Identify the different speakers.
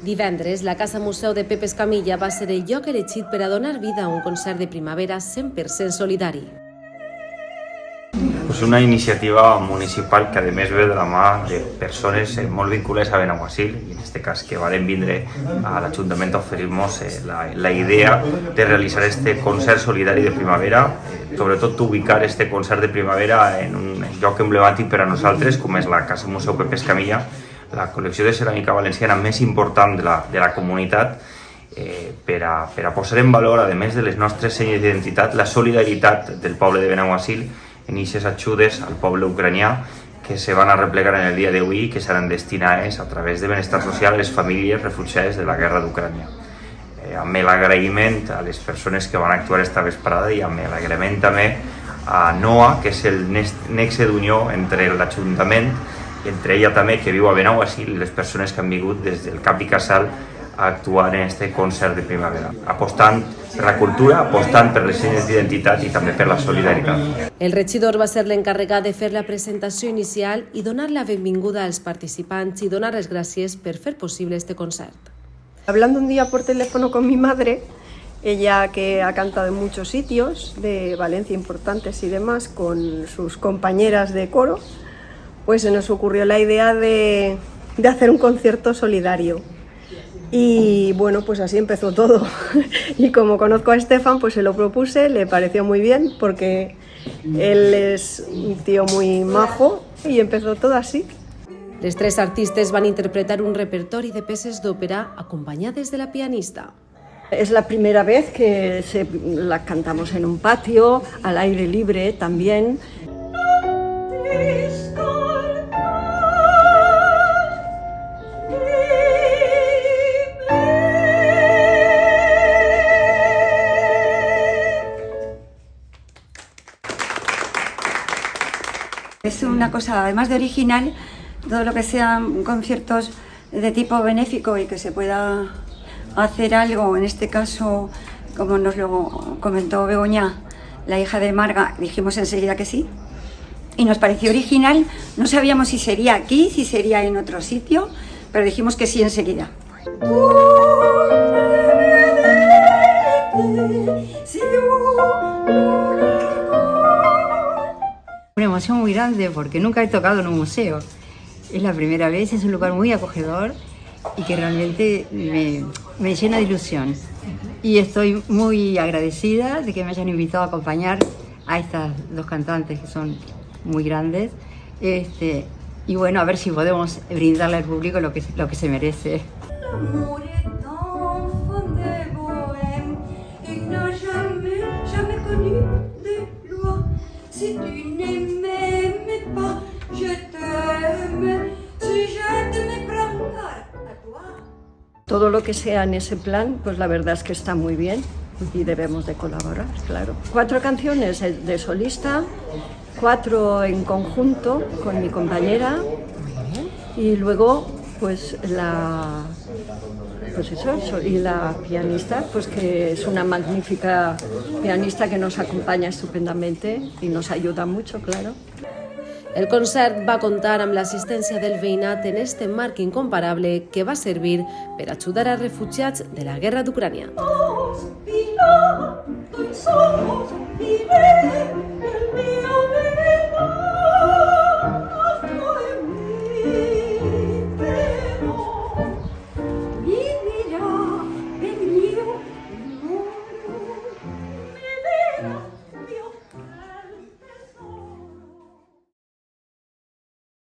Speaker 1: Divendres, la Casa Museu de Pepe Escamilla va ser el lloc elegit per a donar vida a un concert de primavera 100% solidari.
Speaker 2: És una iniciativa municipal que a més ve de la mà de persones molt vinculades a Benaguasil, i en aquest cas que varen vindre a l'Ajuntament a oferir-nos la idea de realitzar este concert solidari de primavera, sobretot ubicar este concert de primavera en un lloc emblemàtic per a nosaltres, com és la Casa Museu Pepe Escamilla, la col·lecció de ceràmica valenciana més important de la comunitat, per a posar en valor, a més de les nostres senyes d'identitat, la solidaritat del poble de Benaguasil en aquestes ajudes al poble ucranià que se van a replegar en el dia d'avui i que seran destinades a través de benestar social a les famílies refugiades de la guerra d'Ucrània. Amb l'agraïment a les persones que van actuar esta vesprada i amb l'agraïment també a NOA, que és el nexe d'unió entre l'Ajuntament i entre ella també, que viu a Benaguasil, i les persones que han vingut des del Cap i Casal a actuar en este concert de primavera, apostant per la cultura, apostant per les senyes d'identitat i també per la solidaritat.
Speaker 1: El regidor va ser l'encarregat de fer la presentació inicial i donar la benvinguda als participants y donar les gràcies per fer possible este concert.
Speaker 3: Hablando un día por teléfono con mi madre, ella que ha cantado en muchos sitios de Valencia importantes y demás, con sus compañeras de coro, pues se nos ocurrió la idea de hacer un concierto solidario. Y bueno, pues así empezó todo. Y como conozco a Estefan, pues se lo propuse, le pareció muy bien, porque él es un tío muy majo y empezó todo así.
Speaker 1: Les tres artistes van interpretar un repertori de peces d'òpera acompanyades de la pianista.
Speaker 3: Es la primera vez que la cantamos en un patio, al aire libre también.
Speaker 4: Es una cosa, además de original, todo lo que sean conciertos de tipo benéfico y que se pueda hacer algo, en este caso, como nos lo comentó Begoña, la hija de Marga, dijimos enseguida que sí. Y nos pareció original, no sabíamos si sería aquí, si sería en otro sitio, pero dijimos que sí enseguida.
Speaker 5: Una emoción muy grande porque nunca he tocado en un museo. Es la primera vez, es un lugar muy acogedor y que realmente me llena de ilusión. Y estoy muy agradecida de que me hayan invitado a acompañar a estas dos cantantes que son muy grandes. Y bueno, a ver si podemos brindarle al público lo que se merece.
Speaker 3: Todo lo que sea en ese plan, pues la verdad es que está muy bien y debemos de colaborar, claro. 4 canciones de solista, 4 en conjunto con mi compañera y luego pues la pianista, pues que es una magnífica pianista que nos acompaña estupendamente y nos ayuda mucho, claro.
Speaker 1: El concert va comptar amb l'assistència del veïnat en este marc incomparable que va servir per ajudar a refugiats de la guerra d'Ucrània.
Speaker 6: Somos pilatos, somos